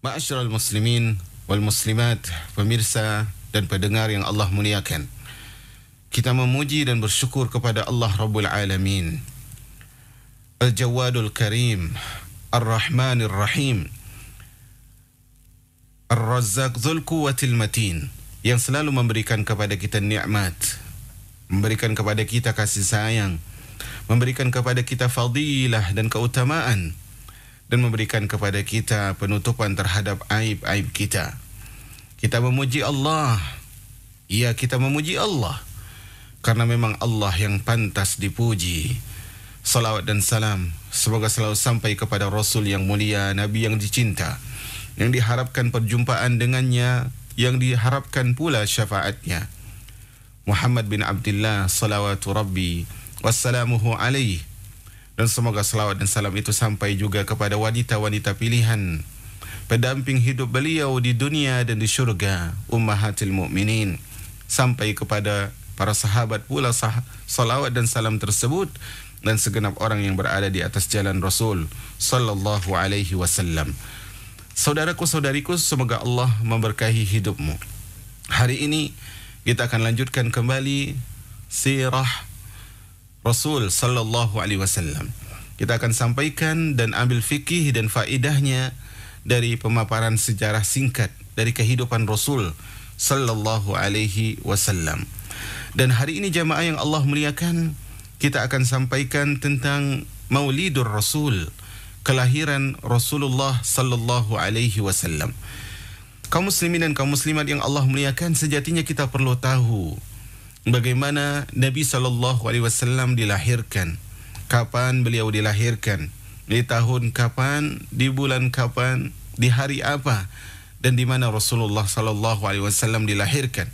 Ma'asyiral muslimin wal muslimat, pemirsa dan pendengar yang Allah muliakan. Kita memuji dan bersyukur kepada Allah Rabbul Alamin, Al-Jawadul Karim, Ar-Rahmanir Rahim, Ar-Razzaq Dzul Quwwatil Matin, yang selalu memberikan kepada kita nikmat, memberikan kepada kita kasih sayang, memberikan kepada kita fadilah dan keutamaan, dan memberikan kepada kita penutupan terhadap aib-aib kita. Kita memuji Allah. Ya, kita memuji Allah karena memang Allah yang pantas dipuji. Salawat dan salam semoga selalu sampai kepada Rasul yang mulia, Nabi yang dicinta, yang diharapkan perjumpaan dengannya, yang diharapkan pula syafaatnya, Muhammad bin Abdullah salawatu Rabbi wassalamuhu alaih. Dan semoga salawat dan salam itu sampai juga kepada wanita-wanita pilihan, pendamping hidup beliau di dunia dan di syurga, ummahatil mu'minin, sampai kepada para sahabat pula salawat dan salam tersebut, dan segenap orang yang berada di atas jalan Rasul sallallahu alaihi wasallam. Saudaraku saudariku, semoga Allah memberkahi hidupmu. Hari ini kita akan lanjutkan kembali sirah Rasul sallallahu alaihi wasallam. Kita akan sampaikan dan ambil fikih dan faedahnya dari pemaparan sejarah singkat dari kehidupan Rasul sallallahu alaihi wasallam. Dan hari ini jamaah yang Allah muliakan, kita akan sampaikan tentang Maulidur Rasul, kelahiran Rasulullah sallallahu alaihi wasallam. Kaum muslimin dan kaum muslimat yang Allah muliakan, sejatinya kita perlu tahu bagaimana Nabi SAW dilahirkan, kapan beliau dilahirkan, di tahun kapan, di bulan kapan, di hari apa, dan di mana Rasulullah SAW dilahirkan.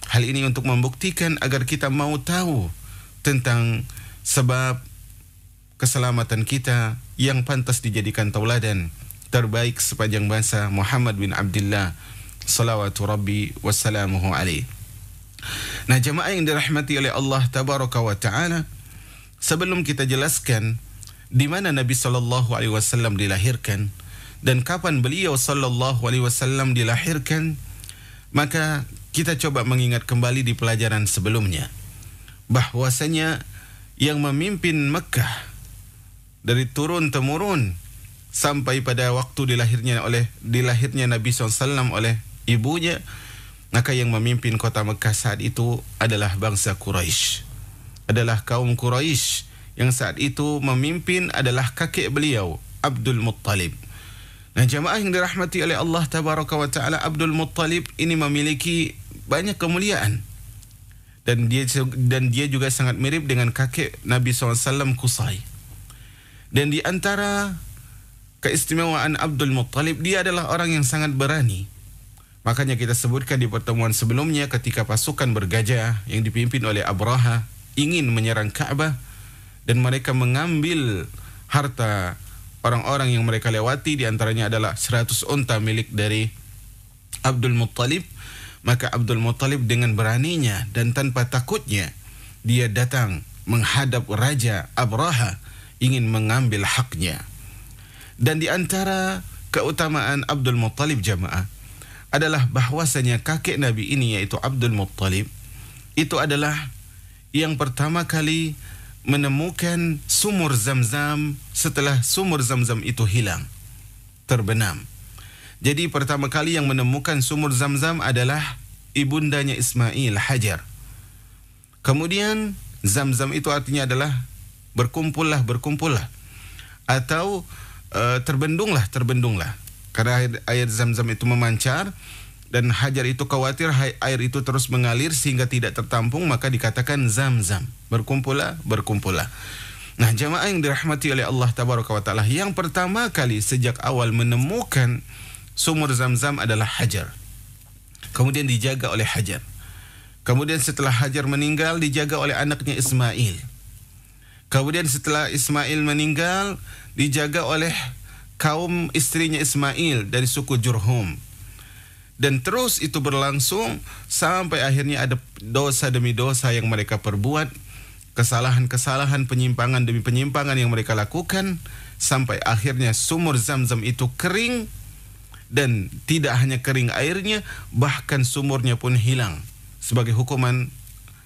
Hal ini untuk membuktikan agar kita mau tahu tentang sebab keselamatan kita yang pantas dijadikan tauladan terbaik sepanjang masa, Muhammad bin Abdullah salawatu Rabbi wassalamuhu alaih. Nah, jemaah yang dirahmati oleh Allah tabaraka wa taala, sebelum kita jelaskan di mana Nabi sallallahu alaihi wasallam dilahirkan dan kapan beliau sallallahu alaihi wasallam dilahirkan, maka kita coba mengingat kembali di pelajaran sebelumnya bahwasanya yang memimpin Mekah dari turun temurun sampai pada waktu dilahirnya Nabi SAW oleh ibunya, maka yang memimpin kota Mekah saat itu adalah bangsa Quraisy, adalah kaum Quraisy, yang saat itu memimpin adalah kakek beliau, Abdul Muttalib. Nah, jamaah yang dirahmati oleh Allah tabaraka wa ta'ala, Abdul Muttalib ini memiliki banyak kemuliaan, dan dia juga sangat mirip dengan kakek Nabi SAW, Qusay. Dan di antara keistimewaan Abdul Muttalib, dia adalah orang yang sangat berani. Makanya kita sebutkan di pertemuan sebelumnya ketika pasukan bergajah yang dipimpin oleh Abraha ingin menyerang Ka'bah dan mereka mengambil harta orang-orang yang mereka lewati, di antaranya adalah 100 unta milik dari Abdul Muttalib. Maka Abdul Muttalib dengan beraninya dan tanpa takutnya dia datang menghadap Raja Abraha ingin mengambil haknya. Dan di antara keutamaan Abdul Muttalib jamaah adalah bahwasanya kakek Nabi ini, yaitu Abdul Muttalib, itu adalah yang pertama kali menemukan sumur Zamzam setelah sumur Zamzam itu hilang, terbenam. Jadi pertama kali yang menemukan sumur Zamzam adalah ibundanya Ismail, Hajar. Kemudian Zamzam itu artinya adalah berkumpullah, atau terbendunglah. Karena air Zamzam itu memancar dan Hajar itu khawatir air itu terus mengalir sehingga tidak tertampung, maka dikatakan Zamzam, berkumpullah. Nah, jamaah yang dirahmati oleh Allah tabaraka wa taala, yang pertama kali sejak awal menemukan sumur Zamzam adalah Hajar. Kemudian dijaga oleh Hajar. Kemudian setelah Hajar meninggal dijaga oleh anaknya Ismail. Kemudian setelah Ismail meninggal dijaga oleh kaum istrinya Ismail dari suku Jurhum. Dan terus itu berlangsung sampai akhirnya ada dosa demi dosa yang mereka perbuat, kesalahan-kesalahan, penyimpangan demi penyimpangan yang mereka lakukan, sampai akhirnya sumur Zamzam itu kering dan tidak hanya kering airnya, bahkan sumurnya pun hilang sebagai hukuman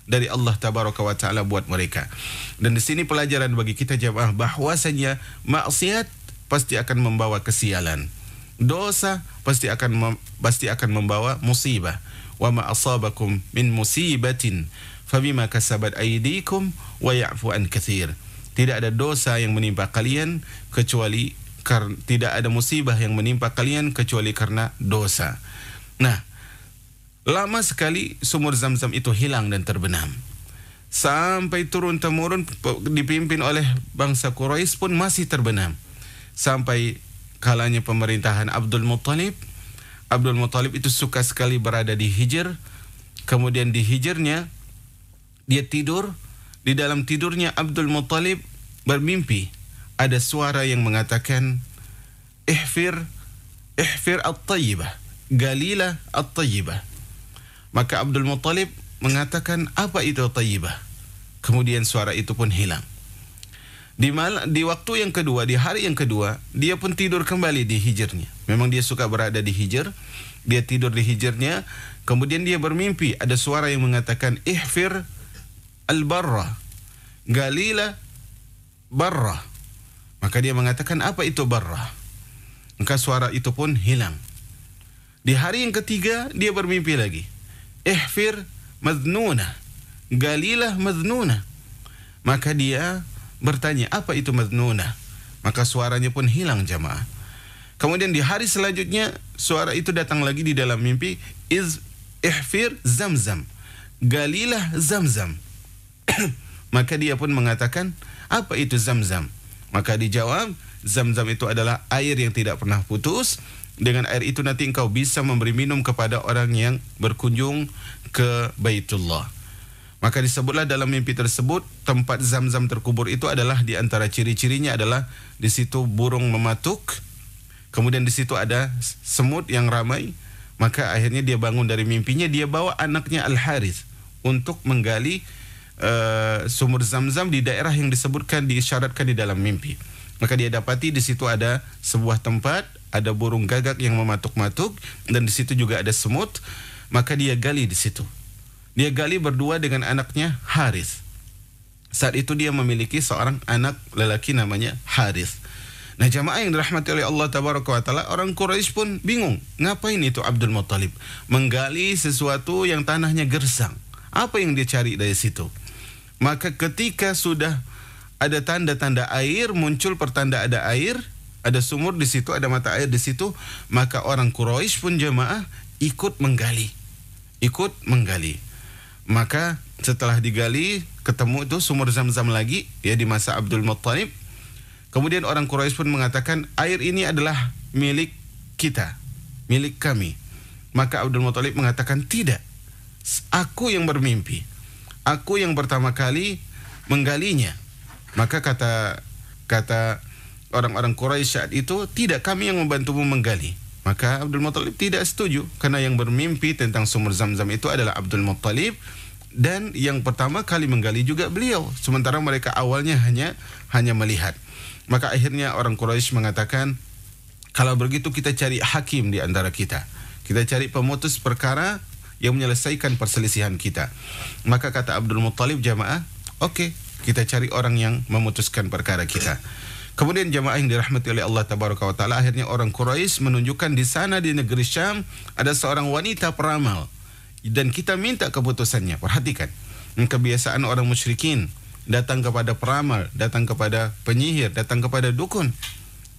dari Allah Tabaraka wa Ta'ala buat mereka. Dan di sini pelajaran bagi kita jamaah bahwasanya maksiat pasti akan membawa kesialan. Dosa pasti akan membawa musibah. Wa ma asabakum min musibatin fabima kasabat aydikum wa ya'fu an katsir. Tidak ada dosa yang menimpa kalian kecuali tidak ada musibah yang menimpa kalian kecuali karena dosa. Nah, lama sekali sumur Zam-Zam itu hilang dan terbenam. Sampai turun-temurun dipimpin oleh bangsa Quraisy pun masih terbenam. Sampai kalanya pemerintahan Abdul Muttalib. Abdul Muttalib itu suka sekali berada di Hijr. Kemudian di Hijrnya dia tidur. Di dalam tidurnya Abdul Muttalib bermimpi. Ada suara yang mengatakan, ihfir at-tayyibah, galilah at-tayyibah. Maka Abdul Muttalib mengatakan, apa itu tayyibah? Kemudian suara itu pun hilang. Di waktu yang kedua, di hari yang kedua, dia pun tidur kembali di Hijrnya. Memang dia suka berada di Hijr. Dia tidur di Hijrnya. Kemudian dia bermimpi, ada suara yang mengatakan, ihfir al-barra, galilah barra. Maka dia mengatakan, apa itu barra? Maka suara itu pun hilang. Di hari yang ketiga, dia bermimpi lagi. Ihfir madhnuna, galilah madhnuna. Maka dia bertanya, apa itu madhnuna? Maka suaranya pun hilang jamaah. Kemudian di hari selanjutnya, suara itu datang lagi di dalam mimpi. Ihfir Zamzam, galilah Zamzam. Maka dia pun mengatakan, apa itu Zamzam? Maka dijawab, Zam-Zam itu adalah air yang tidak pernah putus. Dengan air itu nanti engkau bisa memberi minum kepada orang yang berkunjung ke Baitullah. Maka disebutlah dalam mimpi tersebut, tempat Zam-Zam terkubur itu adalah di antara ciri-cirinya adalah di situ burung mematuk. Kemudian di situ ada semut yang ramai. Maka akhirnya dia bangun dari mimpinya, dia bawa anaknya Al-Harith untuk menggali sumur Zam-Zam di daerah yang disyaratkan di dalam mimpi. Maka dia dapati di situ ada sebuah tempat, ada burung gagak yang mematuk-matuk, dan di situ juga ada semut. Maka dia gali di situ. Dia gali berdua dengan anaknya Harith. Saat itu dia memiliki seorang anak lelaki namanya Harith. Nah jamaah yang dirahmati oleh Allah Tabaraka wa Ta'ala, orang Quraisy pun bingung. Ngapain itu Abdul Muttalib menggali sesuatu yang tanahnya gersang? Apa yang dia cari dari situ? Maka ketika sudah ada tanda-tanda air, muncul pertanda ada air, ada sumur di situ, ada mata air di situ, maka orang Quraisy pun jamaah ikut menggali. Maka setelah digali, ketemu itu sumur Zam-Zam lagi, ya di masa Abdul Muttalib. Kemudian orang Quraisy pun mengatakan, air ini adalah milik kita, milik kami. Maka Abdul Muttalib mengatakan, tidak, aku yang bermimpi, aku yang pertama kali menggalinya. Maka kata orang-orang Quraisy saat itu, tidak, kami yang membantumu menggali. Maka Abdul Muttalib tidak setuju, karena yang bermimpi tentang sumur Zam-Zam itu adalah Abdul Muttalib, dan yang pertama kali menggali juga beliau, sementara mereka awalnya hanya melihat. Maka akhirnya orang Quraisy mengatakan, kalau begitu kita cari hakim di antara kita. Kita cari pemutus perkara yang menyelesaikan perselisihan kita. Maka kata Abdul Muttalib, jamaah, oke, kita cari orang yang memutuskan perkara kita. Kemudian jamaah yang dirahmati oleh Allah Tabaraka wa Ta'ala, akhirnya orang Quraisy menunjukkan di sana di negeri Syam ada seorang wanita peramal, dan kita minta keputusannya. Perhatikan, kebiasaan orang musyrikin, datang kepada peramal, datang kepada penyihir, datang kepada dukun,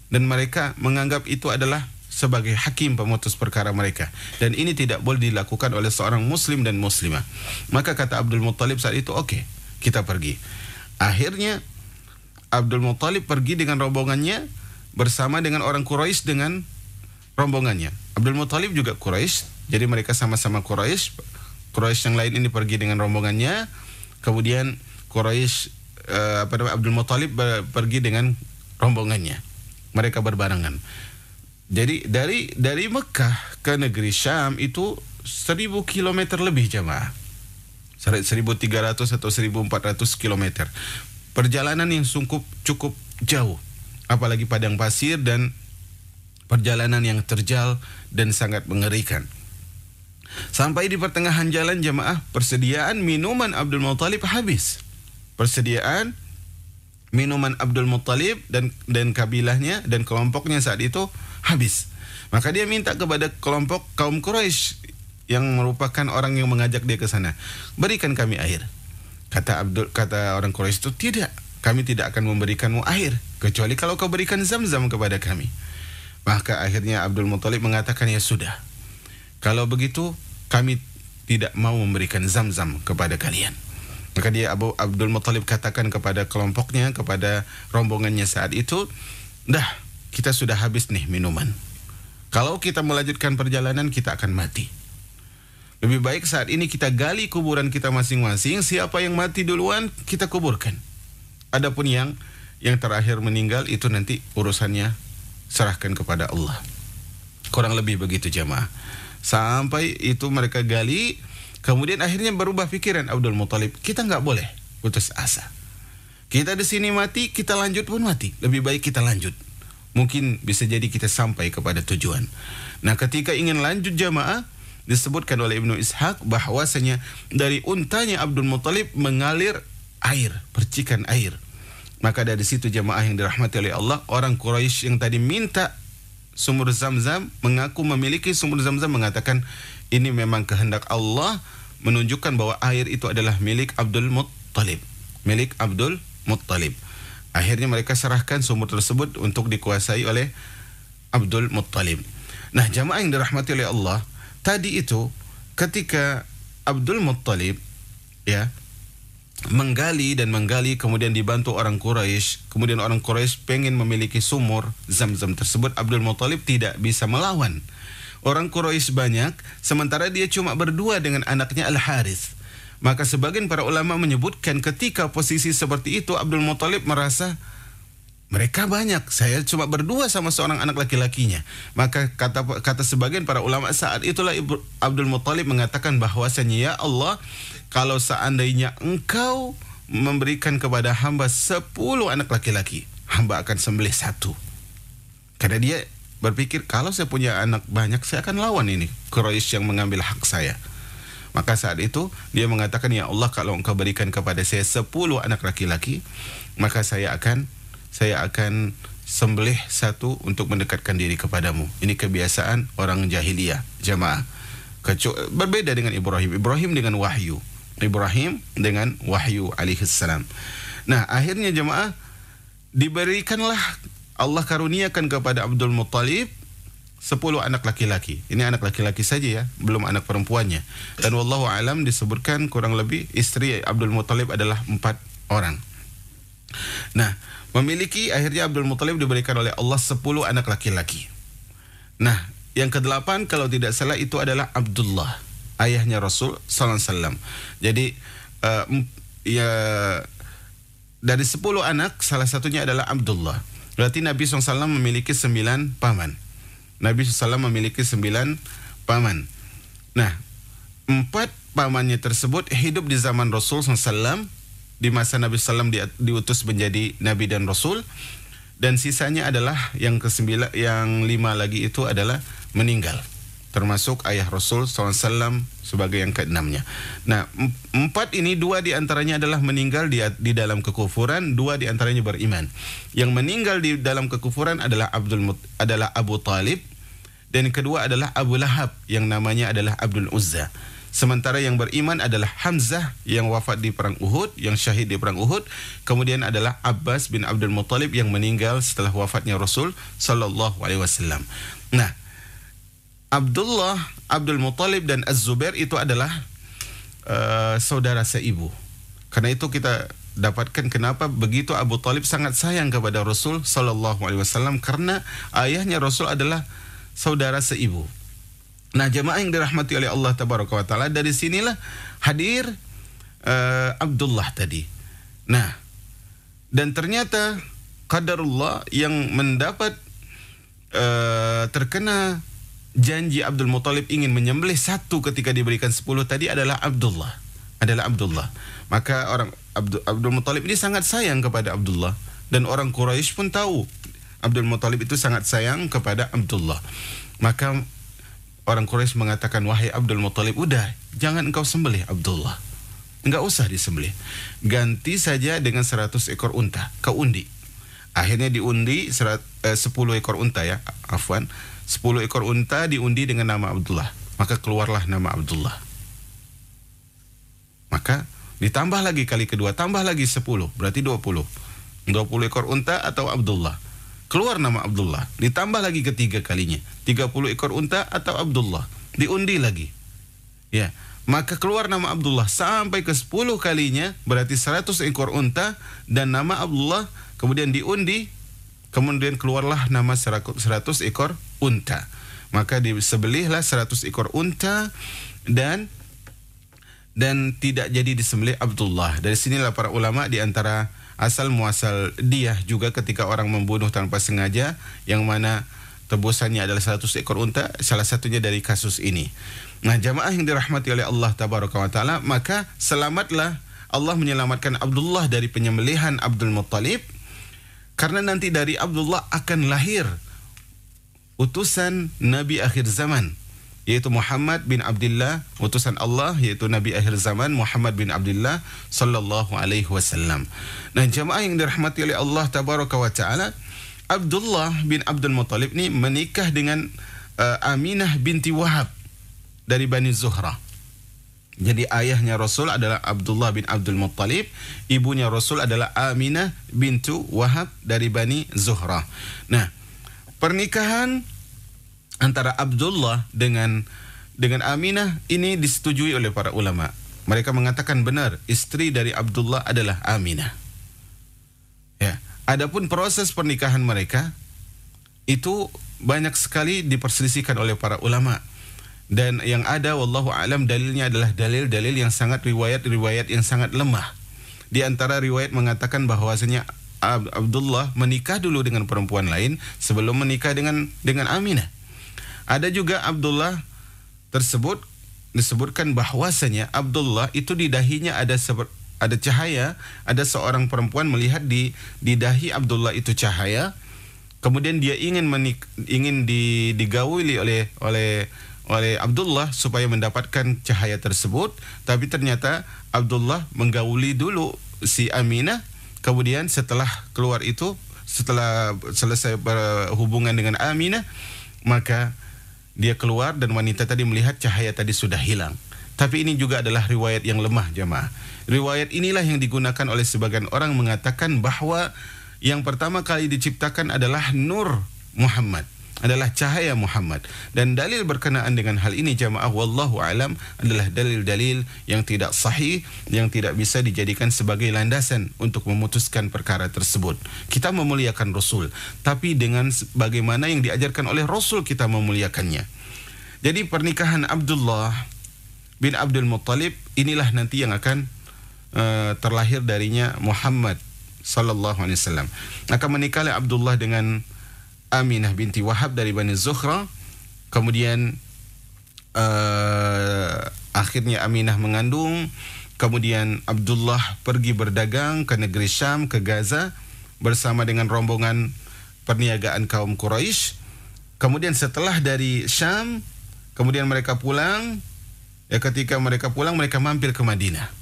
dan mereka menganggap itu adalah sebagai hakim pemutus perkara mereka, dan ini tidak boleh dilakukan oleh seorang muslim dan muslimah. Maka kata Abdul Muttalib saat itu, oke, kita pergi. Akhirnya Abdul Muttalib pergi dengan rombongannya bersama dengan orang Quraisy dengan rombongannya. Abdul Muttalib juga Quraisy, jadi mereka sama-sama Quraisy. Quraisy yang lain ini pergi dengan rombongannya. Kemudian Quraisy Abdul Muttalib pergi dengan rombongannya. Mereka berbarengan. Jadi dari Mekah ke negeri Syam itu 1000 km lebih jamaah. 1300 atau 1400 km. Perjalanan yang cukup jauh. Apalagi padang pasir dan Perjalanan yang terjal dan sangat mengerikan. Sampai di pertengahan jalan jemaah, persediaan minuman Abdul Muttalib habis. Persediaan minuman Abdul Muttalib dan kabilahnya dan kelompoknya saat itu habis. Maka dia minta kepada kelompok kaum Quraisy yang merupakan orang yang mengajak dia ke sana, berikan kami air. Kata orang Quraisy itu, tidak, kami tidak akan memberikanmu air kecuali kalau kau berikan Zam-Zam kepada kami. Maka akhirnya Abdul Muttalib mengatakan, ya sudah, kalau begitu kami tidak mau memberikan Zam-Zam kepada kalian. Maka dia Abdul Muttalib katakan kepada kelompoknya, kepada rombongannya saat itu, dah, kita sudah habis nih minuman. Kalau kita melanjutkan perjalanan, kita akan mati. Lebih baik saat ini kita gali kuburan kita masing-masing. Siapa yang mati duluan, kita kuburkan. Adapun yang terakhir meninggal, itu nanti urusannya serahkan kepada Allah. Kurang lebih begitu jemaah. Sampai itu mereka gali, kemudian akhirnya berubah pikiran Abdul Muttalib. Kita nggak boleh putus asa. Kita di sini mati, kita lanjut pun mati. Lebih baik kita lanjut. Mungkin bisa jadi kita sampai kepada tujuan. Nah, ketika ingin lanjut jamaah, disebutkan oleh Ibnu Ishaq bahwasanya dari untanya Abdul Muttalib mengalir air, percikan air. Maka dari situ jamaah yang dirahmati oleh Allah, orang Quraisy yang tadi minta sumur Zam-Zam, mengaku memiliki sumur Zam-Zam, mengatakan ini memang kehendak Allah, menunjukkan bahwa air itu adalah milik Abdul Muttalib. Milik Abdul Muttalib. Akhirnya mereka serahkan sumur tersebut untuk dikuasai oleh Abdul Muttalib. Nah, jamaah yang dirahmati oleh Allah, tadi itu ketika Abdul Muttalib menggali dan menggali, kemudian dibantu orang Quraisy, kemudian orang Quraisy pengen memiliki sumur Zam-Zam tersebut, Abdul Muttalib tidak bisa melawan. Orang Quraisy banyak, sementara dia cuma berdua dengan anaknya Al-Harith. Maka sebagian para ulama menyebutkan ketika posisi seperti itu, Abdul Muttalib merasa mereka banyak, saya cuma berdua sama seorang anak laki-lakinya. Maka kata sebagian para ulama, saat itulah Abdul Muttalib mengatakan bahwasanya, ya Allah, kalau seandainya engkau memberikan kepada hamba 10 anak laki-laki, hamba akan sembelih 1. Karena dia berpikir, kalau saya punya anak banyak, saya akan lawan ini Quraisy yang mengambil hak saya. Maka saat itu dia mengatakan, ya Allah, kalau engkau berikan kepada saya 10 anak laki-laki, maka saya akan sembelih 1 untuk mendekatkan diri kepadamu. Ini kebiasaan orang jahiliyah, jamaah. Berbeda dengan Ibrahim. Ibrahim dengan wahyu. Ibrahim dengan wahyu alaihissalam. Nah, akhirnya jamaah, diberikanlah, Allah karuniakan kepada Abdul Muttalib 10 anak laki-laki. Ini anak laki-laki saja ya, belum anak perempuannya. Dan wallahu alam disebutkan kurang lebih istri Abdul Muttalib adalah 4 orang. Nah, akhirnya Abdul Muttalib diberikan oleh Allah 10 anak laki-laki. Nah, yang ke-8 kalau tidak salah itu adalah Abdullah, ayahnya Rasul sallallahu alaihi wasallam. Jadi dari 10 anak salah satunya adalah Abdullah. Berarti Nabi SAW memiliki 9 paman. Nabi SAW memiliki 9 paman. Nah, 4 pamannya tersebut hidup di zaman Rasul SAW, di masa Nabi SAW diutus menjadi Nabi dan Rasul, dan sisanya adalah yang ke-9, yang 5 lagi itu adalah meninggal, termasuk ayah Rasul SAW sebagai yang ke-6-nya. Nah, 4 ini 2 diantaranya adalah meninggal di dalam kekufuran, 2 diantaranya beriman. Yang meninggal di dalam kekufuran adalah Abu Talib, dan yang kedua adalah Abu Lahab yang namanya adalah Abdul Uzza. Sementara yang beriman adalah Hamzah yang wafat di perang Uhud, yang syahid di perang Uhud. Kemudian adalah Abbas bin Abdul Muttalib yang meninggal setelah wafatnya Rasul sallallahu alaihi wasallam. Nah, Abdullah, Abdul Muttalib dan Az-Zubair itu adalah saudara seibu. Karena itu kita dapatkan kenapa begitu Abu Talib sangat sayang kepada Rasul sallallahu alaihi wasallam, karena ayahnya Rasul adalah saudara seibu. Nah, jemaah yang dirahmati oleh Allah tabaraka wa taala, dari sinilah hadir Abdullah tadi. Nah, dan ternyata qadarullah yang mendapat terkena janji Abdul Muttalib ingin menyembelih 1 ketika diberikan 10 tadi adalah Abdullah. Maka Abdul Muttalib ini sangat sayang kepada Abdullah, dan orang Quraisy pun tahu Abdul Muttalib itu sangat sayang kepada Abdullah. Maka orang Quraisy mengatakan, wahai Abdul Muttalib, udah, jangan engkau sembelih Abdullah. Enggak usah disembelih. Ganti saja dengan 100 ekor unta, kau undi. Akhirnya diundi 10 ekor unta ya, afwan. 10 ekor unta diundi dengan nama Abdullah. Maka keluarlah nama Abdullah. Maka ditambah lagi kali kedua, tambah lagi 10, berarti 20. 20 ekor unta atau Abdullah. Keluar nama Abdullah. Ditambah lagi ketiga kalinya, 30 ekor unta atau Abdullah. Diundi lagi. Ya, maka keluar nama Abdullah sampai ke 10 kalinya, berarti 100 ekor unta dan nama Abdullah, kemudian diundi, kemudian keluarlah nama 100 ekor unta. Maka disembelihlah 100 ekor unta dan tidak jadi disembelih Abdullah. Dari sinilah para ulama di antara asal muasal diyah juga ketika orang membunuh tanpa sengaja, yang mana tebusannya adalah 100 ekor unta, salah satunya dari kasus ini. Nah, jamaah yang dirahmati oleh Allah tabaraka wa taala, maka selamatlah, Allah menyelamatkan Abdullah dari penyembelihan Abdul Muttalib, karena nanti dari Abdullah akan lahir utusan Nabi akhir zaman, yaitu Muhammad bin Abdullah, utusan Allah, yaitu Nabi akhir zaman Muhammad bin Abdullah sallallahu alaihi wasallam. Nah, jamaah yang dirahmati oleh Allah tabaraka wa taala, Abdullah bin Abdul Muttalib ini menikah dengan Aminah binti Wahab dari Bani Zuhrah. Jadi ayahnya Rasul adalah Abdullah bin Abdul Muttalib, ibunya Rasul adalah Aminah bintu Wahab dari Bani Zuhrah. Nah, pernikahan antara Abdullah dengan Aminah ini disetujui oleh para ulama. Mereka mengatakan benar, istri dari Abdullah adalah Aminah. Ya, adapun proses pernikahan mereka itu banyak sekali diperselisihkan oleh para ulama. Dan yang ada wallahu alam dalilnya adalah dalil-dalil yang sangat riwayat-riwayat yang sangat lemah. Di antara riwayat mengatakan bahwasanya Abdullah menikah dulu dengan perempuan lain sebelum menikah dengan Aminah. Ada juga Abdullah tersebut disebutkan bahwasanya Abdullah itu di dahinya ada cahaya, ada seorang perempuan melihat di dahi Abdullah itu cahaya, kemudian dia ingin digauli oleh Abdullah supaya mendapatkan cahaya tersebut, tapi ternyata Abdullah menggauli dulu si Aminah, kemudian setelah keluar itu, setelah selesai berhubungan dengan Aminah, maka dia keluar dan wanita tadi melihat cahaya tadi sudah hilang. Tapi ini juga adalah riwayat yang lemah, jemaah. Riwayat inilah yang digunakan oleh sebagian orang mengatakan bahwa yang pertama kali diciptakan adalah Nur Muhammad, adalah cahaya Muhammad. Dan dalil berkenaan dengan hal ini, jemaah, wallahu alam, adalah dalil-dalil yang tidak sahih, yang tidak bisa dijadikan sebagai landasan untuk memutuskan perkara tersebut. Kita memuliakan Rasul, tapi dengan bagaimana yang diajarkan oleh Rasul kita memuliakannya. Jadi pernikahan Abdullah bin Abdul Muttalib inilah nanti yang akan terlahir darinya Muhammad sallallahu alaihi wasallam. Akan menikahlah Abdullah dengan Aminah binti Wahab dari Bani Zuhrah. Kemudian akhirnya Aminah mengandung. Kemudian Abdullah pergi berdagang ke negeri Syam, ke Gaza, bersama dengan rombongan perniagaan kaum Quraisy. Kemudian setelah dari Syam, kemudian mereka pulang. Ya, ketika mereka pulang, mereka mampir ke Madinah.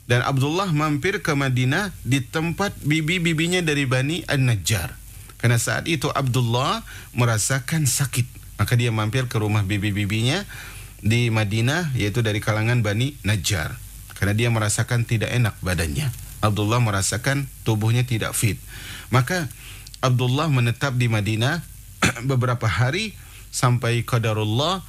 Dan Abdullah mampir ke Madinah di tempat bibi-bibinya dari Bani An-Najjar. Karena saat itu Abdullah merasakan sakit, maka dia mampir ke rumah bibi-bibinya di Madinah, yaitu dari kalangan Bani Najjar. Karena dia merasakan tidak enak badannya. Abdullah merasakan tubuhnya tidak fit. Maka Abdullah menetap di Madinah beberapa hari sampai qadarullah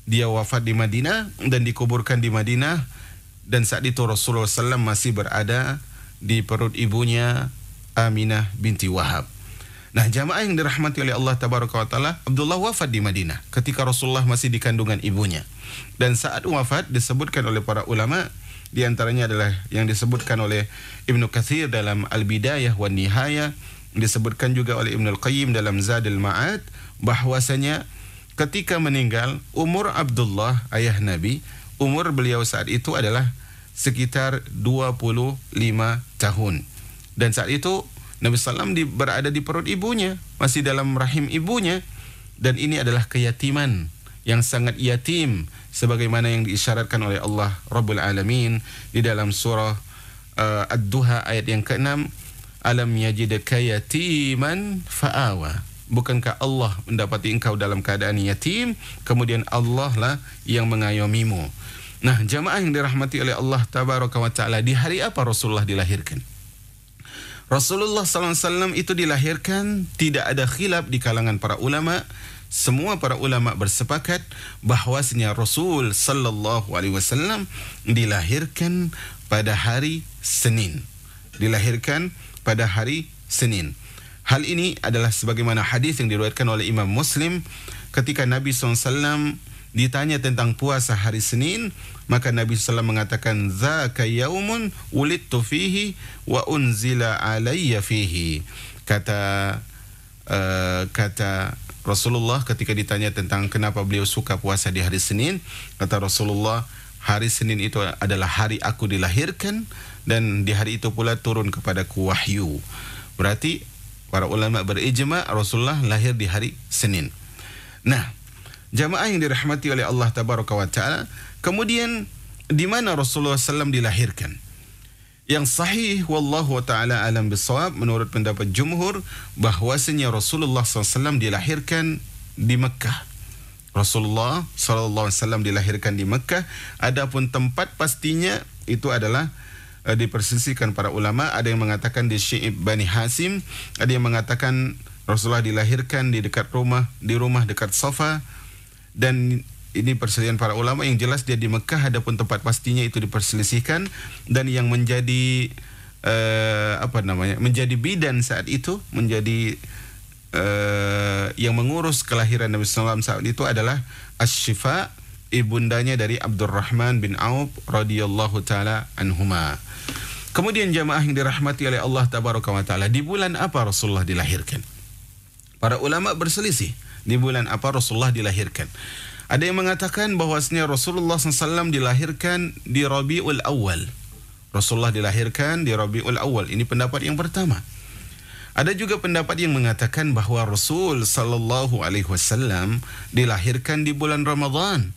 dia wafat di Madinah dan dikuburkan di Madinah. Dan saat itu Rasulullah SAW masih berada di perut ibunya Aminah binti Wahab. Nah, jamaah yang dirahmati oleh Allah tabaraka wa taala, Abdullah wafat di Madinah ketika Rasulullah masih di kandungan ibunya. Dan saat wafat disebutkan oleh para ulama, di antaranya adalah yang disebutkan oleh Ibnu Katsir dalam Al-Bidayah wan Nihayah, disebutkan juga oleh Ibnu Al-Qayyim dalam Zadul Ma'ad, bahwasanya ketika meninggal umur Abdullah ayah Nabi, umur beliau saat itu adalah sekitar 25 tahun. Dan saat itu Nabi SAW berada di perut ibunya masih dalam rahim ibunya, dan ini adalah keyatiman yang sangat yatim sebagaimana yang diisyaratkan oleh Allah Rabbul Alamin di dalam surah Ad-Duha ayat yang ke-6, alam yajidka yatiman fa'awa. Bukankah Allah mendapati engkau dalam keadaan yatim, kemudian Allah lah yang mengayomimu. Nah, jamaah yang dirahmati oleh Allah Tabaraka wa Ta'ala, di hari apa Rasulullah dilahirkan? Rasulullah SAW itu dilahirkan, tidak ada khilaf di kalangan para ulama. Semua para ulama bersepakat bahwasanya Rasul sallallahu alaihi wasallam dilahirkan pada hari Senin. Dilahirkan pada hari Senin. Hal ini adalah sebagaimana hadis yang diriwayatkan oleh Imam Muslim ketika Nabi SAW ditanya tentang puasa hari Senin, maka Nabi SAW mengatakan, "Dzaka yaumun wulidtu fihi wa unzila alayya fihi." Kata Rasulullah ketika ditanya tentang kenapa beliau suka puasa di hari Senin, kata Rasulullah, hari Senin itu adalah hari aku dilahirkan dan di hari itu pula turun kepadaku wahyu. Berarti para ulama berijma' Rasulullah lahir di hari Senin. Nah, jamaah yang dirahmati oleh Allah Tabaraka wa Ta'ala, kemudian di mana Rasulullah SAW dilahirkan? Yang sahih wallahu ta'ala alam bisawab menurut pendapat jumhur bahwasanya Rasulullah SAW dilahirkan di Mekah. Rasulullah SAW dilahirkan di Mekah. Adapun tempat pastinya itu adalah diperselisihkan para ulama. Ada yang mengatakan di Syi'ib Bani Hasim, ada yang mengatakan Rasulullah dilahirkan di rumah dekat Safa, dan ini perselisihan para ulama. Yang jelas dia di Mekah, adapun tempat pastinya itu diperselisihkan. Dan yang menjadi menjadi bidan saat itu, menjadi yang mengurus kelahiran Nabi SAW saat itu adalah Asy-Syifa, ibundanya dari Abdurrahman bin Auf radhiyallahu taala anhuma. Kemudian jamaah yang dirahmati oleh Allah Tabaraka wa Ta'ala, di bulan apa Rasulullah dilahirkan? Para ulama berselisih di bulan apa Rasulullah dilahirkan. Ada yang mengatakan bahwasanya Rasulullah SAW dilahirkan di Rabiul Awal. Rasulullah dilahirkan di Rabiul Awal. Ini pendapat yang pertama. Ada juga pendapat yang mengatakan bahwa Rasul sallallahu alaihi wasallam dilahirkan di bulan Ramadan.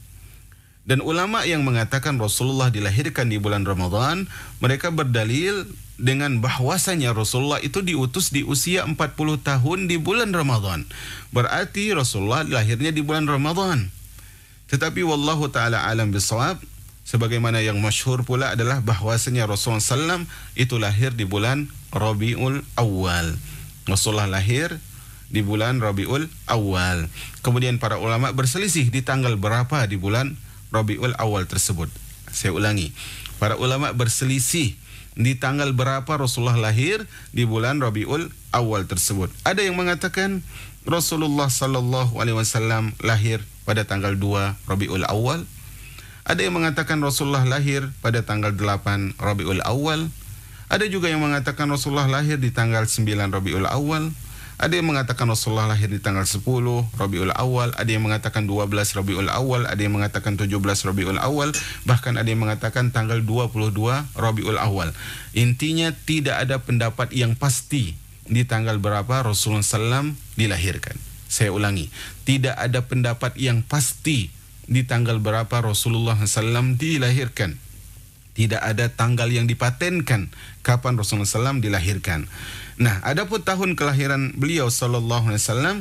Dan ulama yang mengatakan Rasulullah dilahirkan di bulan Ramadan, mereka berdalil dengan bahwasanya Rasulullah itu diutus di usia 40 tahun di bulan Ramadan. Berarti Rasulullah lahirnya di bulan Ramadan. Tetapi wallahu ta'ala alam bisawab, sebagaimana yang masyhur pula adalah bahwasanya Rasulullah SAW itu lahir di bulan Rabiul Awal. Rasulullah lahir di bulan Rabiul Awal. Kemudian para ulama berselisih di tanggal berapa di bulan Rabiul Awal tersebut. Saya ulangi, para ulama berselisih di tanggal berapa Rasulullah lahir di bulan Rabiul Awal tersebut. Ada yang mengatakan Rasulullah sallallahu alaihi wasallam lahir pada tanggal 2 Rabiul Awal. Ada yang mengatakan Rasulullah lahir pada tanggal 8 Rabiul Awal. Ada juga yang mengatakan Rasulullah lahir di tanggal 9 Rabiul Awal. Ada yang mengatakan Rasulullah lahir di tanggal 10 Rabiul Awal. Ada yang mengatakan 12 Rabiul Awal. Ada yang mengatakan 17 Rabiul Awal. Bahkan ada yang mengatakan tanggal 22 Rabiul Awal. Intinya tidak ada pendapat yang pasti di tanggal berapa Rasulullah SAW dilahirkan. Saya ulangi, tidak ada pendapat yang pasti di tanggal berapa Rasulullah SAW dilahirkan. Tidak ada tanggal yang dipatenkan kapan Rasulullah SAW dilahirkan. Nah, adapun tahun kelahiran beliau sallallahu alaihi wasallam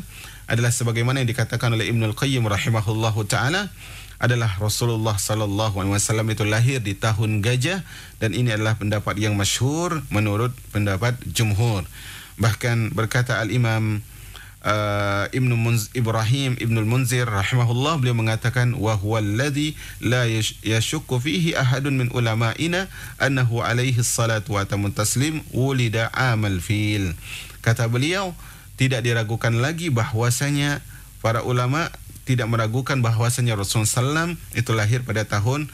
adalah sebagaimana yang dikatakan oleh Ibnul Qayyim rahimahullahu taala, adalah Rasulullah sallallahu alaihi wasallam itu lahir di tahun gajah, dan ini adalah pendapat yang masyhur menurut pendapat jumhur. Bahkan berkata Al-Imam Ibrahim Ibnul Munzir rahimahullah, beliau mengatakan wa huwa alladhi la yashukku fihi ahadun min ulama'ina annahu alaihi salatu wa tamun taslim wulida amal fil. Kata beliau, tidak diragukan lagi bahwasanya para ulama tidak meragukan bahwasanya Rasulullah SAW itu lahir pada tahun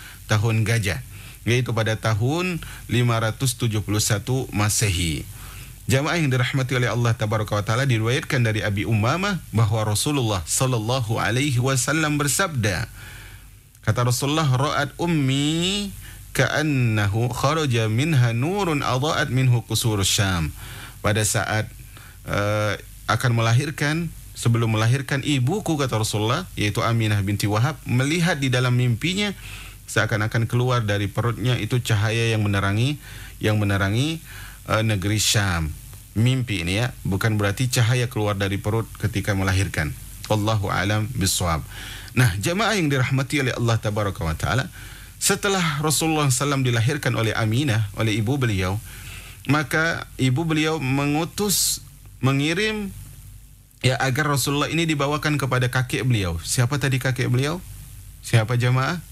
gajah, yaitu pada tahun 571 Masehi. Jamaah yang dirahmati oleh Allah Tabaraka wa Ta'ala, diriwayatkan dari Abi Umamah bahwa Rasulullah sallallahu alaihi wasallam bersabda, kata Rasulullah, ra'at ummi ka'annahu kharaja minha nurun adha'at minhu qusurus Syam. Pada saat akan melahirkan, sebelum melahirkan ibuku, kata Rasulullah, yaitu Aminah binti Wahab, melihat di dalam mimpinya seakan-akan keluar dari perutnya itu cahaya yang menerangi negeri Syam. Mimpi ini ya, bukan berarti cahaya keluar dari perut ketika melahirkan. Wallahu a'lam bishawab. Nah, jamaah yang dirahmati oleh Allah tabaraka wa taala, setelah Rasulullah SAW dilahirkan oleh Aminah, oleh ibu beliau, maka ibu beliau mengirim ya agar Rasulullah ini dibawakan kepada kakek beliau. Siapa tadi kakek beliau? Siapa jamaah?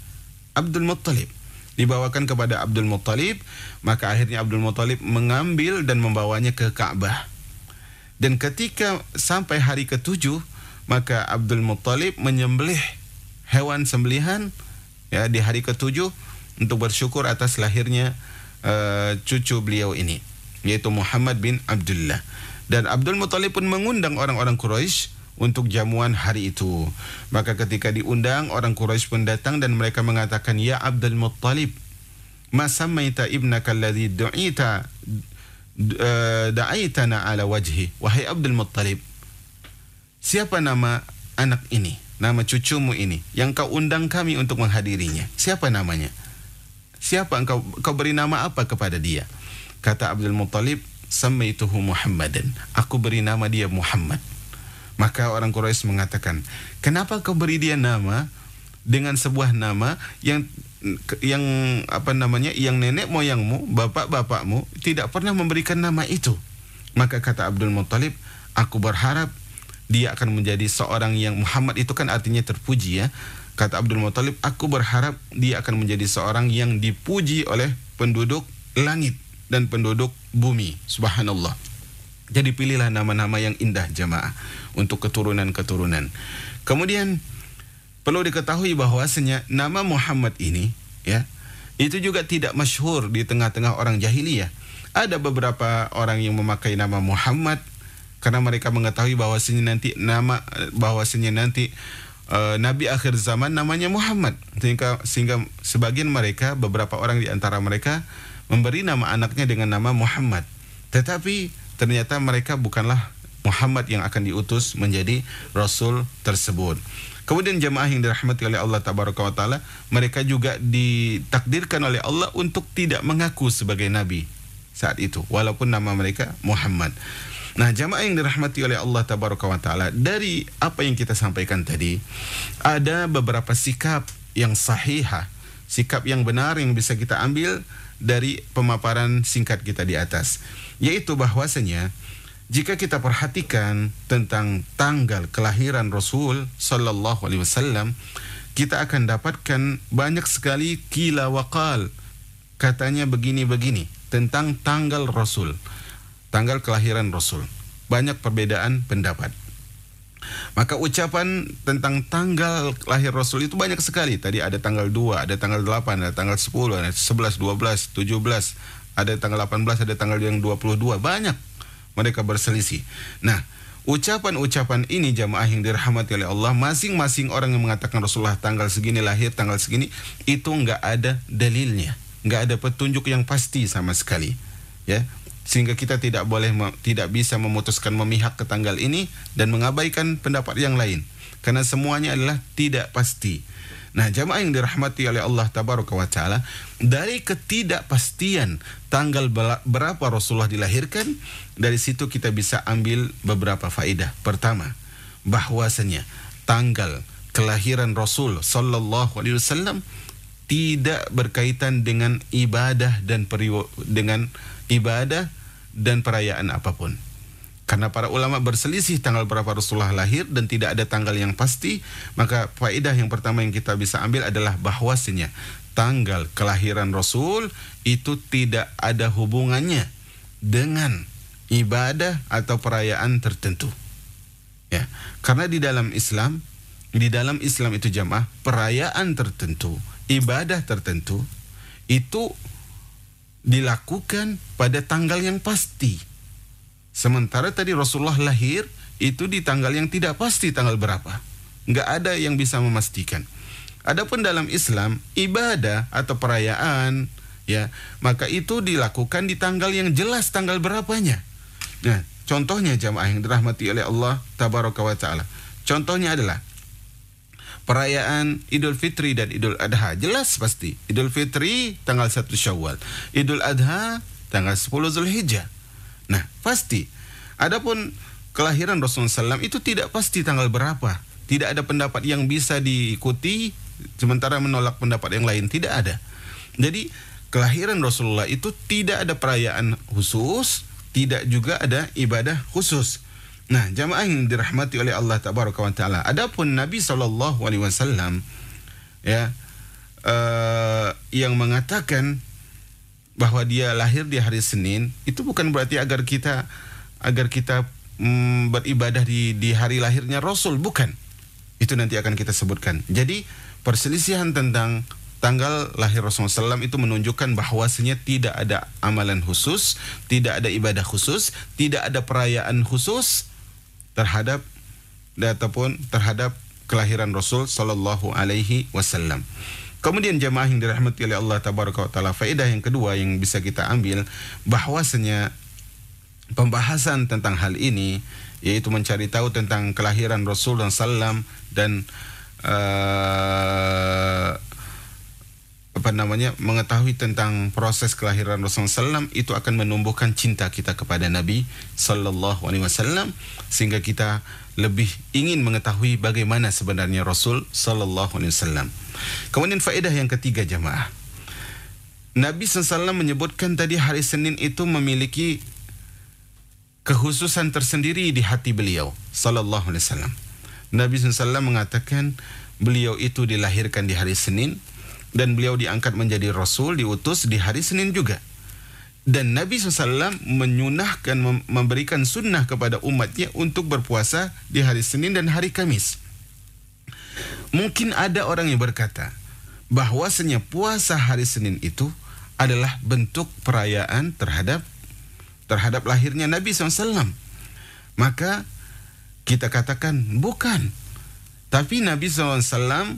Abdul Muttalib. Dibawakan kepada Abdul Muttalib, maka akhirnya Abdul Muttalib mengambil dan membawanya ke Ka'bah. Dan ketika sampai hari ke-7, maka Abdul Muttalib menyembelih hewan sembelihan ya di hari ke-7 untuk bersyukur atas lahirnya cucu beliau ini, yaitu Muhammad bin Abdullah. Dan Abdul Muttalib pun mengundang orang-orang Quraisy untuk jamuan hari itu. Maka ketika diundang, orang Quraisy pun datang dan mereka mengatakan, "Ya Abdul Muttalib, ma samaita ibnaka alladhi da'aitana ala wajhi." Wahai Abdul Muttalib, siapa nama anak ini, nama cucumu ini yang kau undang kami untuk menghadirinya? Siapa namanya? Siapa kau beri nama apa kepada dia? Kata Abdul Muttalib, "Samaituhu Muhammadan." Aku beri nama dia Muhammad. Maka orang Quraisy mengatakan, "Kenapa kau beri dia nama dengan sebuah nama yang yang nenek moyangmu, bapak-bapakmu tidak pernah memberikan nama itu?" Maka kata Abdul Muttalib, "Aku berharap dia akan menjadi seorang yang," Muhammad itu kan artinya terpuji ya. Kata Abdul Muttalib, "Aku berharap dia akan menjadi seorang yang dipuji oleh penduduk langit dan penduduk bumi." Subhanallah. Jadi pilihlah nama-nama yang indah jamaah untuk keturunan-keturunan. Kemudian perlu diketahui bahwasanya nama Muhammad ini ya, itu juga tidak masyhur di tengah-tengah orang jahiliyah. Ada beberapa orang yang memakai nama Muhammad karena mereka mengetahui bahwasanya nanti Nabi akhir zaman namanya Muhammad, sehingga sebagian mereka, beberapa orang di antara mereka memberi nama anaknya dengan nama Muhammad. Tetapi ternyata mereka bukanlah Muhammad yang akan diutus menjadi Rasul tersebut. Kemudian jemaah yang dirahmati oleh Allah tabaraka wa taala, mereka juga ditakdirkan oleh Allah untuk tidak mengaku sebagai Nabi saat itu, walaupun nama mereka Muhammad. Nah, jemaah yang dirahmati oleh Allah tabaraka wa taala, dari apa yang kita sampaikan tadi, ada beberapa sikap yang sahihah, sikap yang benar yang bisa kita ambil dari pemaparan singkat kita di atas, yaitu bahwasanya jika kita perhatikan tentang tanggal kelahiran Rasul sallallahu alaihi wasallam, kita akan dapatkan banyak sekali qila wa qal, katanya begini-begini tentang tanggal Rasul, tanggal kelahiran Rasul. Banyak perbedaan pendapat. Maka ucapan tentang tanggal lahir Rasul itu banyak sekali. Tadi ada tanggal 2, ada tanggal 8, ada tanggal 10, ada 11, 12, 17, ada tanggal 18, ada tanggal yang 22. Banyak mereka berselisih. Nah, ucapan-ucapan ini jamaah yang dirahmati oleh Allah, masing-masing orang yang mengatakan Rasulullah tanggal segini lahir, tanggal segini, itu enggak ada dalilnya, enggak ada petunjuk yang pasti sama sekali, ya. Sehingga kita tidak bisa memutuskan memihak ke tanggal ini dan mengabaikan pendapat yang lain, karena semuanya adalah tidak pasti. Nah, jamaah yang dirahmati oleh Allah tabaraka wa taala, dari ketidakpastian tanggal berapa Rasulullah dilahirkan, dari situ kita bisa ambil beberapa faedah. Pertama, bahwasanya tanggal kelahiran Rasul sallallahu alaihi wasallam tidak berkaitan dengan ibadah dan perayaan apapun. Karena para ulama berselisih tanggal berapa Rasulullah lahir dan tidak ada tanggal yang pasti, maka faedah yang pertama yang kita bisa ambil adalah bahwasanya tanggal kelahiran Rasul itu tidak ada hubungannya dengan ibadah atau perayaan tertentu. Ya, karena di dalam Islam itu jamaah, perayaan tertentu, ibadah tertentu itu dilakukan pada tanggal yang pasti. Sementara tadi Rasulullah lahir itu di tanggal yang tidak pasti tanggal berapa. Nggak ada yang bisa memastikan. Adapun dalam Islam, ibadah atau perayaan, ya, maka itu dilakukan di tanggal yang jelas tanggal berapanya. Nah, Contohnya jamaah yang dirahmati oleh Allah tabaraka wa ta'ala. Contohnya adalah perayaan Idul Fitri dan Idul Adha. Jelas pasti. Idul Fitri tanggal 1 Syawal. Idul Adha tanggal 10 Zulhijjah. Nah, pasti. Adapun kelahiran Rasulullah SAW itu tidak pasti tanggal berapa. Tidak ada pendapat yang bisa diikuti sementara menolak pendapat yang lain. Tidak ada. Jadi kelahiran Rasulullah itu tidak ada perayaan khusus, tidak juga ada ibadah khusus. Nah, jamaah yang dirahmati oleh Allah tabaraka wa taala. Adapun Nabi SAW ya yang mengatakan bahwa dia lahir di hari Senin, itu bukan berarti agar kita beribadah di hari lahirnya Rasul, bukan. Itu nanti akan kita sebutkan. Jadi perselisihan tentang tanggal lahir Rasulullah SAW itu menunjukkan bahwasanya tidak ada amalan khusus, tidak ada ibadah khusus, tidak ada perayaan khusus terhadap kelahiran Rasul Sallallahu Alaihi Wasallam. Kemudian jamaah yang dirahmati oleh Allah Tabaraka wa Ta'ala, faedah yang kedua yang bisa kita ambil bahwasanya pembahasan tentang hal ini, yaitu mencari tahu tentang kelahiran Rasul SAW dan mengetahui tentang proses kelahiran Rasulullah SAW, itu akan menumbuhkan cinta kita kepada Nabi Sallallahu Alaihi Wasallam, sehingga kita lebih ingin mengetahui bagaimana sebenarnya Rasul Sallallahu Alaihi Wasallam. Kemudian faedah yang ketiga jamaah, Nabi SAW menyebutkan tadi hari Senin itu memiliki kekhususan tersendiri di hati beliau Sallallahu Alaihi Wasallam. Nabi SAW mengatakan beliau itu dilahirkan di hari Senin, dan beliau diangkat menjadi Rasul, diutus di hari Senin juga. Dan Nabi SAW menyunahkan, memberikan sunnah kepada umatnya untuk berpuasa di hari Senin dan hari Kamis. Mungkin ada orang yang berkata bahwasanya puasa hari Senin itu adalah bentuk perayaan terhadap lahirnya Nabi SAW. Maka kita katakan bukan. Tapi Nabi SAW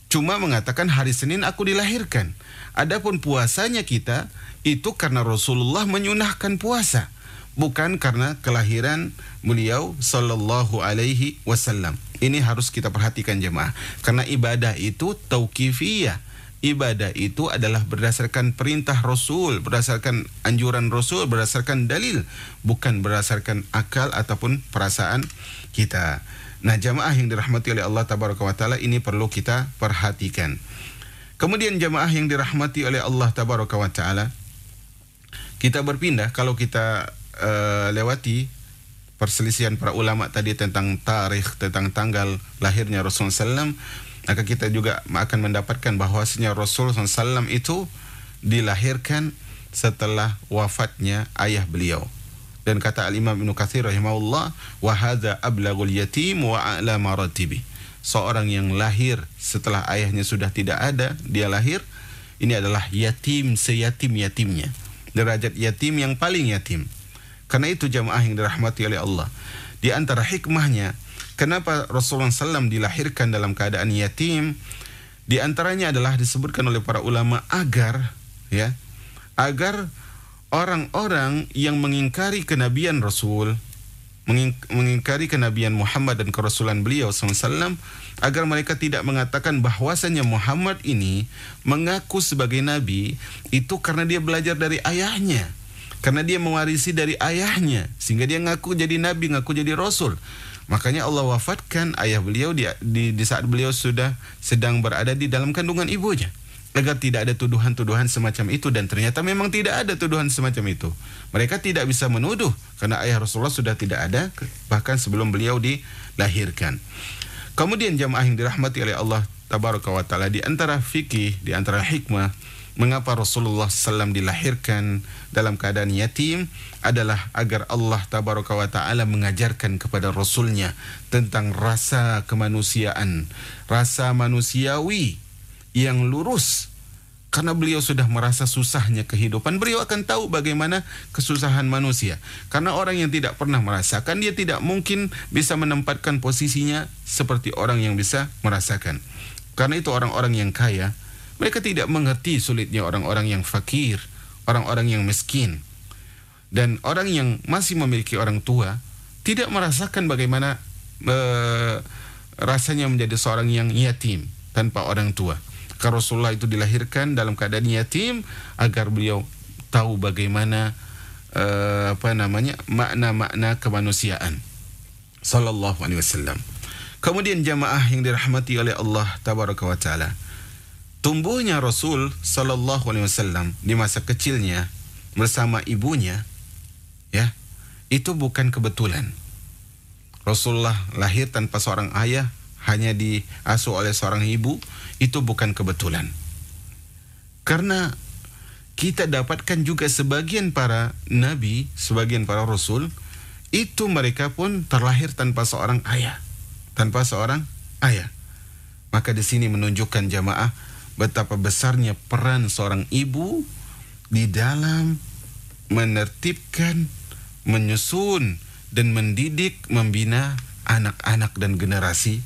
cuma mengatakan hari Senin aku dilahirkan. Adapun puasanya kita itu karena Rasulullah menyunahkan puasa, bukan karena kelahiran beliau Sallallahu Alaihi Wasallam. Ini harus kita perhatikan jemaah, karena ibadah itu tauqifiyah. Ibadah itu adalah berdasarkan perintah Rasul, berdasarkan anjuran Rasul, berdasarkan dalil, bukan berdasarkan akal ataupun perasaan kita. Nah, jamaah yang dirahmati oleh Allah Tabaraka wa Ta'ala, ini perlu kita perhatikan. Kemudian jamaah yang dirahmati oleh Allah Tabaraka wa Ta'ala, kita berpindah, kalau kita lewati perselisihan para ulama tadi tentang tarikh, tentang tanggal lahirnya Rasulullah SAW, maka kita juga akan mendapatkan bahwasanya Rasulullah SAW itu dilahirkan setelah wafatnya ayah beliau. Dan kata Al-Imam Ibnu Katsir rahimahullah, wa hadza ablaghul yatim wa a'la maratibi. Seorang yang lahir setelah ayahnya sudah tidak ada, dia lahir, ini adalah yatim seyatim-yatimnya. Derajat yatim yang paling yatim. Karena itu jamaah yang dirahmati oleh Allah, di antara hikmahnya kenapa Rasulullah SAW dilahirkan dalam keadaan yatim, di antaranya adalah disebutkan oleh para ulama agar orang-orang yang mengingkari kenabian Rasul, mengingkari kenabian Muhammad dan kerasulan beliau SAW, agar mereka tidak mengatakan bahwasanya Muhammad ini mengaku sebagai nabi itu karena dia belajar dari ayahnya, karena dia mewarisi dari ayahnya, sehingga dia ngaku jadi nabi, ngaku jadi Rasul. Makanya Allah wafatkan ayah beliau di saat beliau sudah sedang berada di dalam kandungan ibunya, agar tidak ada tuduhan-tuduhan semacam itu. Dan ternyata memang tidak ada tuduhan semacam itu. Mereka tidak bisa menuduh karena ayah Rasulullah sudah tidak ada bahkan sebelum beliau dilahirkan. Kemudian jamaah yang dirahmati oleh Allah Tabaraka wa Ta'ala, di antara fikih, di antara hikmah mengapa Rasulullah SAW dilahirkan dalam keadaan yatim adalah agar Allah Tabaraka wa Ta'ala mengajarkan kepada Rasulnya tentang rasa kemanusiaan, rasa manusiawi yang lurus. Karena beliau sudah merasa susahnya kehidupan, beliau akan tahu bagaimana kesusahan manusia. Karena orang yang tidak pernah merasakan, dia tidak mungkin bisa menempatkan posisinya seperti orang yang bisa merasakan. Karena itu orang-orang yang kaya, mereka tidak mengerti sulitnya orang-orang yang fakir, orang-orang yang miskin. Dan orang yang masih memiliki orang tua tidak merasakan bagaimana rasanya menjadi seorang yang yatim tanpa orang tua. Karena Rasulullah itu dilahirkan dalam keadaan yatim agar beliau tahu bagaimana makna-makna kemanusiaan. Sallallahu alaihi wasallam. Kemudian jamaah yang dirahmati oleh Allah tabaraka wa taala, tumbuhnya Rasul sallallahu alaihi wasallam di masa kecilnya bersama ibunya, ya, itu bukan kebetulan. Rasulullah lahir tanpa seorang ayah, hanya diasuh oleh seorang ibu, itu bukan kebetulan. Karena kita dapatkan juga sebagian para nabi, sebagian para rasul, itu mereka pun terlahir tanpa seorang ayah. Tanpa seorang ayah. Maka di sini menunjukkan jamaah betapa besarnya peran seorang ibu di dalam menertibkan, menyusun, dan mendidik, membina anak-anak dan generasi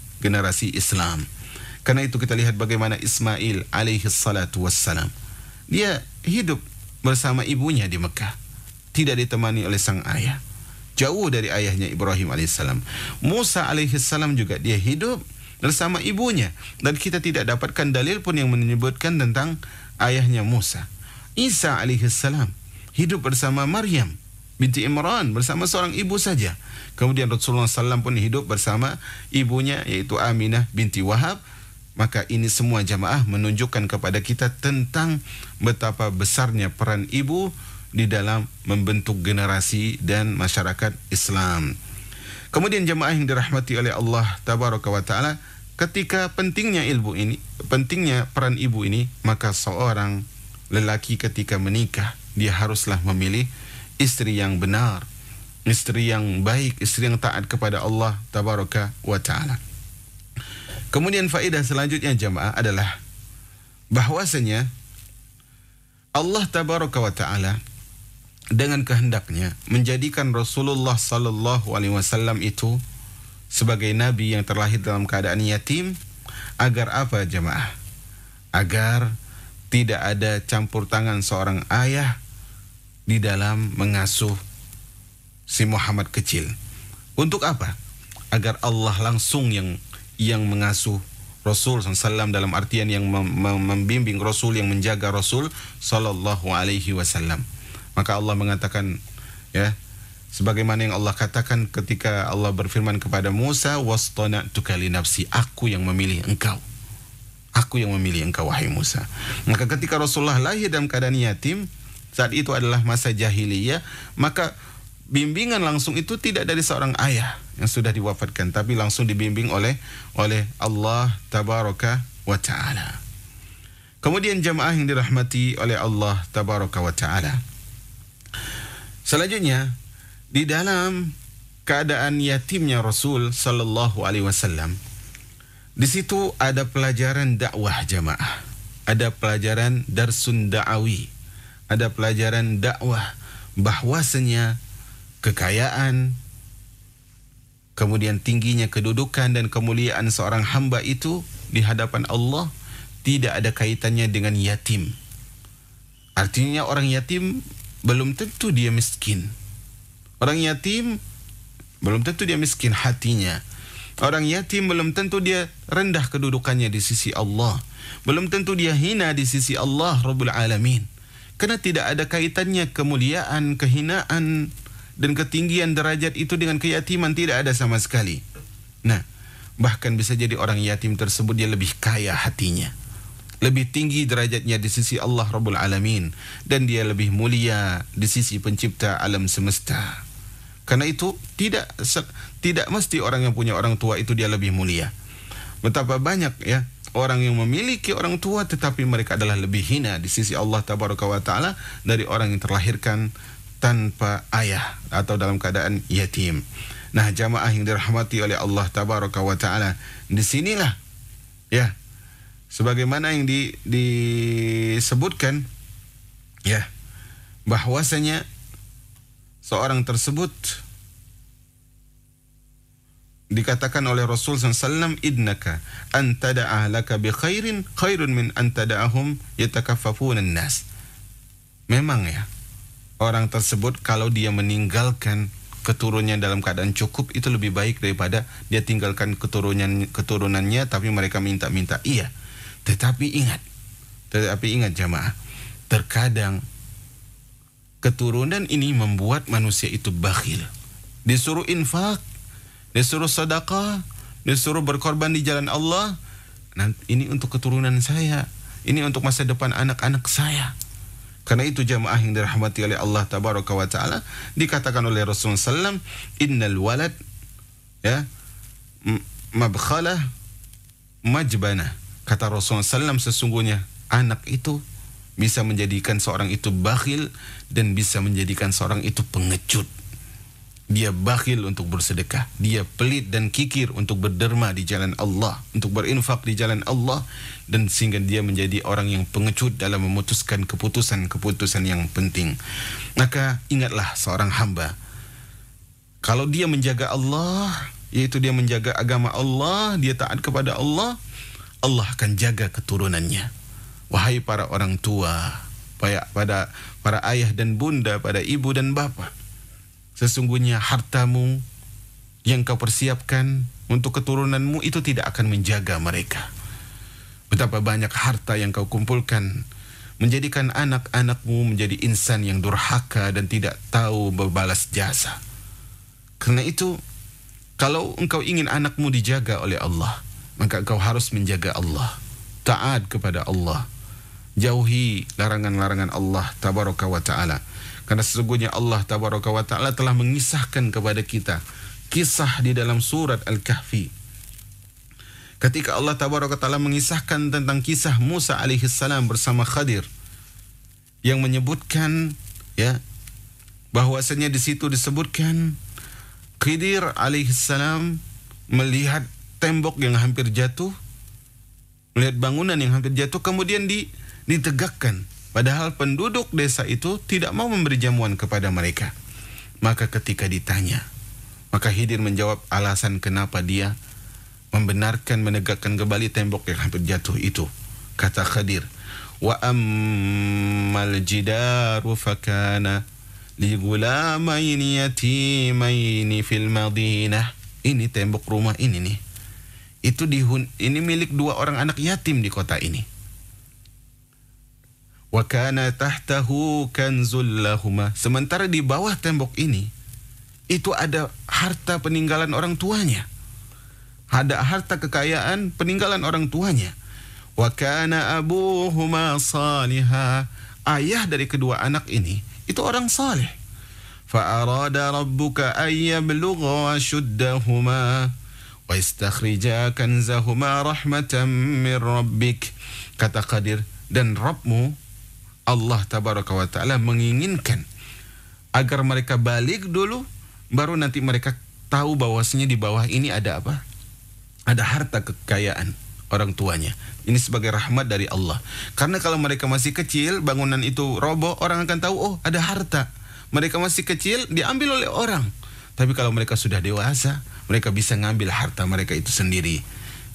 Islam. Karena itu kita lihat bagaimana Ismail alaihi salatu wassalam, dia hidup bersama ibunya di Mekah, tidak ditemani oleh sang ayah, jauh dari ayahnya Ibrahim alaihissalam. Musa alaihissalam juga dia hidup bersama ibunya, dan kita tidak dapatkan dalil pun yang menyebutkan tentang ayahnya Musa. Isa alaihissalam hidup bersama Maryam binti Imran, bersama seorang ibu saja. Kemudian Rasulullah SAW pun hidup bersama ibunya, yaitu Aminah binti Wahab. Maka ini semua jamaah menunjukkan kepada kita tentang betapa besarnya peran ibu di dalam membentuk generasi dan masyarakat Islam. Kemudian jamaah yang dirahmati oleh Allah tabaraka wa taala, ketika pentingnya peran ibu ini, maka seorang lelaki ketika menikah, dia haruslah memilih istri yang benar, istri yang baik, istri yang taat kepada Allah tabaraka wa ta'ala. Kemudian faedah selanjutnya jamaah adalah bahwasanya Allah tabaraka wa ta'ala dengan kehendaknya menjadikan Rasulullah sallallahu alaihi wasallam itu sebagai nabi yang terlahir dalam keadaan yatim, agar apa jamaah? Agar tidak ada campur tangan seorang ayah di dalam mengasuh si Muhammad kecil. Untuk apa? Agar Allah langsung yang mengasuh Rasul SAW, dalam artian yang membimbing Rasul, yang menjaga Rasul sallallahu alaihi wasallam. Maka Allah mengatakan, ya, sebagaimana yang Allah katakan ketika Allah berfirman kepada Musa, wastana'tuka li nafsi, aku yang memilih engkau. Aku yang memilih engkau wahai Musa. Maka ketika Rasulullah lahir dalam keadaan yatim, saat itu adalah masa jahiliyah, maka bimbingan langsung itu tidak dari seorang ayah yang sudah diwafatkan, tapi langsung dibimbing oleh Allah tabaraka wa ta'ala. Kemudian jamaah yang dirahmati oleh Allah tabaraka wa ta'ala, selanjutnya di dalam keadaan yatimnya Rasul sallallahu alaihi wasallam, di situ ada pelajaran dakwah jamaah, ada pelajaran darsun da'awi, ada pelajaran dakwah bahwasanya kekayaan, kemudian tingginya kedudukan dan kemuliaan seorang hamba itu di hadapan Allah tidak ada kaitannya dengan yatim. Artinya orang yatim belum tentu dia miskin. Orang yatim belum tentu dia miskin hatinya. Orang yatim belum tentu dia rendah kedudukannya di sisi Allah. Belum tentu dia hina di sisi Allah Rabbul Alamin. Karena tidak ada kaitannya kemuliaan, kehinaan, dan ketinggian derajat itu dengan keyatiman, tidak ada sama sekali. Nah, bahkan bisa jadi orang yatim tersebut dia lebih kaya hatinya, lebih tinggi derajatnya di sisi Allah Rabbul Alamin, dan dia lebih mulia di sisi pencipta alam semesta. Karena itu tidak mesti orang yang punya orang tua itu dia lebih mulia. Betapa banyak ya orang yang memiliki orang tua tetapi mereka adalah lebih hina di sisi Allah tabaraka wa taala dari orang yang terlahirkan tanpa ayah atau dalam keadaan yatim. Nah, jamaah yang dirahmati oleh Allah tabaraka wa taala, disinilah ya sebagaimana yang disebutkan ya bahwasanya seorang tersebut dikatakan oleh Rasul SAW, idnaka antada'a laka bi khairin khairun min antada'ahum yatakaffafuna nas. Memang ya, orang tersebut kalau dia meninggalkan keturunannya dalam keadaan cukup, itu lebih baik daripada dia tinggalkan keturunannya tapi mereka minta-minta. Iya, tetapi ingat jamaah, terkadang keturunan ini membuat manusia itu bakhil. Disuruh infak, disuruh sedekah, disuruh berkorban di jalan Allah. Nanti ini untuk keturunan saya, ini untuk masa depan anak-anak saya. Karena itu jamaah yang dirahmati oleh Allah tabaraka wa ta'ala, dikatakan oleh Rasulullah SAW, innal walad ya mabkhalah majbanah. Kata Rasulullah SAW, sesungguhnya anak itu bisa menjadikan seorang itu bakhil dan bisa menjadikan seorang itu pengecut. Dia bakhil untuk bersedekah, dia pelit dan kikir untuk berderma di jalan Allah, untuk berinfak di jalan Allah, dan sehingga dia menjadi orang yang pengecut dalam memutuskan keputusan-keputusan yang penting. Maka ingatlah seorang hamba, kalau dia menjaga Allah, yaitu dia menjaga agama Allah, dia taat kepada Allah, Allah akan jaga keturunannya. Wahai para orang tua, pada para ayah dan bunda, pada ibu dan bapa, sesungguhnya hartamu yang kau persiapkan untuk keturunanmu itu tidak akan menjaga mereka. Betapa banyak harta yang kau kumpulkan menjadikan anak-anakmu menjadi insan yang durhaka dan tidak tahu berbalas jasa. Karena itu, kalau engkau ingin anakmu dijaga oleh Allah, maka engkau harus menjaga Allah, taat kepada Allah, jauhi larangan-larangan Allah tabaraka wa ta'ala. Karena sesungguhnya Allah tabaraka wa ta'ala telah mengisahkan kepada kita kisah di dalam surat Al-Kahfi. Ketika Allah tabaraka wa ta'ala mengisahkan tentang kisah Musa alaihi salam bersama Khadir, yang menyebutkan ya bahwasanya di situ disebutkan Khidir alaihi salam melihat tembok yang hampir jatuh, melihat bangunan yang hampir jatuh, kemudian ditegakkan. Padahal penduduk desa itu tidak mau memberi jamuan kepada mereka. Maka ketika ditanya, maka Khidir menjawab alasan kenapa dia membenarkan menegakkan kembali tembok yang hampir jatuh itu. Kata Khidir, wa ammal jidaru fakana li gulamaini yatimaini fil madinah. Ini tembok rumah ini nih, itu ini milik dua orang anak yatim di kota ini. Wa kana tahtahu kanzul lahuma. Sementara di bawah tembok ini itu ada harta peninggalan orang tuanya. Ada harta kekayaan peninggalan orang tuanya. Wa kana abuhuma salihah. Ayah dari kedua anak ini itu orang saleh. Fa arada rabbuka ay yablugha ashuddahuma wa istakhrija kanzahuma rahmatan min rabbik. Kata Qadir, dan Rabbmu Allah tabaraka wa ta'ala menginginkan agar mereka balik dulu, baru nanti mereka tahu bahwasanya di bawah ini ada apa? Ada harta kekayaan orang tuanya. Ini sebagai rahmat dari Allah. Karena kalau mereka masih kecil, bangunan itu roboh, orang akan tahu, oh ada harta. Mereka masih kecil, diambil oleh orang. Tapi kalau mereka sudah dewasa, mereka bisa ngambil harta mereka itu sendiri.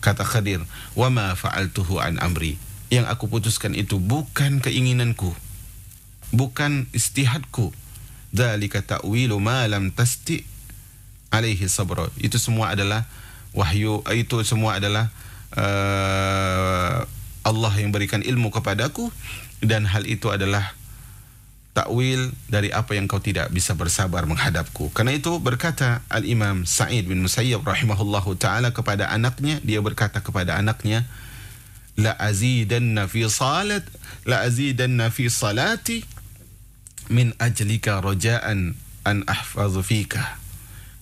Kata Khadir, wa ma fa'altuhu an amri. Yang aku putuskan itu bukan keinginanku, bukan istihadku. Dzalika ta'wilu ma lam tasti alaihi sabra. Itu semua adalah wahyu, itu semua adalah Allah yang berikan ilmu kepadaku, dan hal itu adalah takwil dari apa yang kau tidak bisa bersabar menghadapku. Karena itu berkata Al-Imam Sa'id bin Musayyab rahimahullahu ta'ala kepada anaknya, dia berkata kepada anaknya, la azidanna fi salati min ajlika raja'an an ahfazu fika.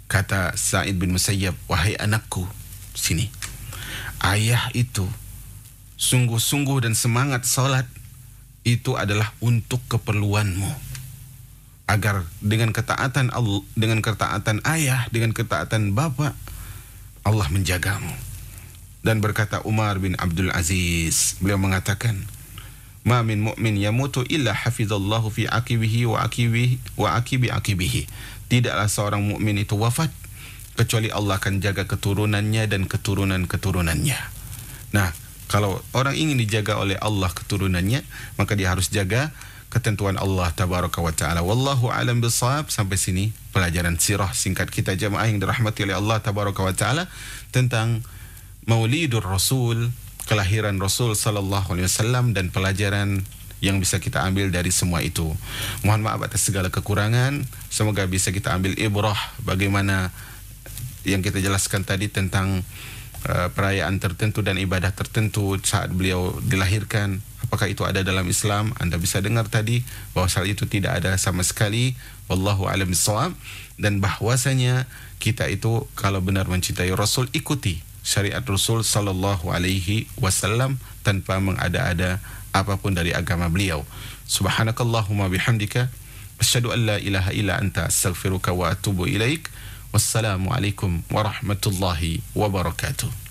Kata Sa'id bin Musayyab, wahai anakku, sini, ayah itu sungguh-sungguh dan semangat salat itu adalah untuk keperluanmu, agar dengan ketaatan Allah, dengan ketaatan ayah, dengan ketaatan bapa, Allah menjagamu. Dan berkata Umar bin Abdul Aziz, beliau mengatakan, ma min mu'min yamutu illa hafizallahu fi aqibihi wa aqibi aqibihi. Tidaklah seorang mukmin itu wafat kecuali Allah akan jaga keturunannya dan keturunan-keturunannya. Nah, kalau orang ingin dijaga oleh Allah keturunannya, maka dia harus jaga ketentuan Allah tabaraka wa taala. Wallahu alam bisawab. Sampai sini pelajaran sirah singkat kita jemaah yang dirahmati oleh Allah tabaraka wa taala tentang Maulidur Rasul, kelahiran Rasul sallallahu alaihi wasallam, dan pelajaran yang bisa kita ambil dari semua itu. Mohon maaf atas segala kekurangan. Semoga bisa kita ambil ibrah bagaimana yang kita jelaskan tadi tentang perayaan tertentu dan ibadah tertentu saat beliau dilahirkan. Apakah itu ada dalam Islam? Anda bisa dengar tadi bahwa hal itu tidak ada sama sekali. Wallahu a'lam bishawab. Dan bahwasanya kita itu kalau benar mencintai Rasul, ikuti syariat Rasul sallallahu alaihi wasallam tanpa mengada-ada apapun dari agama beliau. Subhanakallahumma bihamdika asyhadu an la ilaha illa anta astaghfiruka wa atubu ilaik. Wassalamualaikum warahmatullahi wabarakatuh.